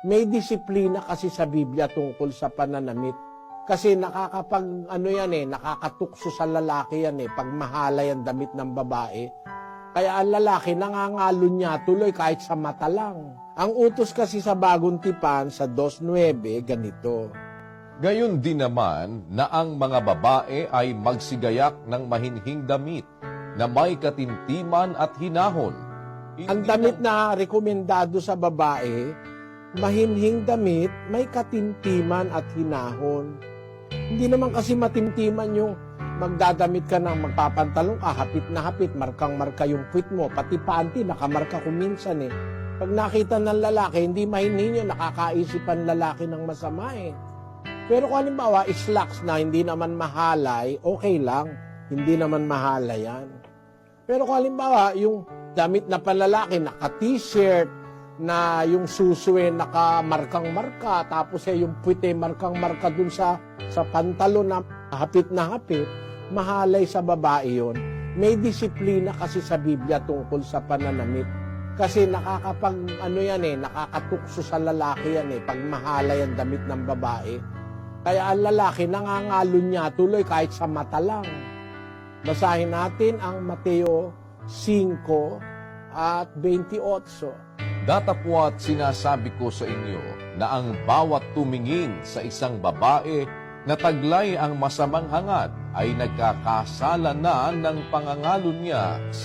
May disiplina kasi sa Biblia tungkol sa pananamit. Kasi nakakatukso sa lalaki yan pag mahalay ang damit ng babae. Kaya ang lalaki nangangalon niya tuloy kahit sa mata lang. Ang utos kasi sa Bagong Tipan sa 2:9 ganito. Gayon din naman na ang mga babae ay magsigayak ng mahinhing damit na may katimtiman at hinahon. Ang damit na rekomendado sa babae, mahinhing damit, may katimtiman at hinahon. Hindi naman kasi matimtiman yung magdadamit ka ng magpapantalong ka, hapit na hapit, markang-marka yung puwit mo, pati panty, nakamarka kung minsan Pag nakita ng lalaki, hindi mahinhin yun, nakakaisip ang lalaki ng masama Pero kung halimbawa, slacks na hindi naman mahalay, okay lang, hindi naman mahalay yan. Pero kung halimbawa, yung damit na panlalaki, naka-t-shirt, na yung susuwe nakamarkang-marka, tapos yung puwit markang-marka dun sa pantalon na hapit, mahalay sa babae yun. May disiplina kasi sa Biblia tungkol sa pananamit. Kasi nakakatukso sa lalaki yan pag mahalay ang damit ng babae. Kaya ang lalaki nangangalon niya tuloy kahit sa mata lang. Basahin natin ang Mateo 5:28. Datapwat sinasabi ko sa inyo na ang bawat tumingin sa isang babae na taglay ang masamang hangad ay nagkakasala na ng pangangalon niya sa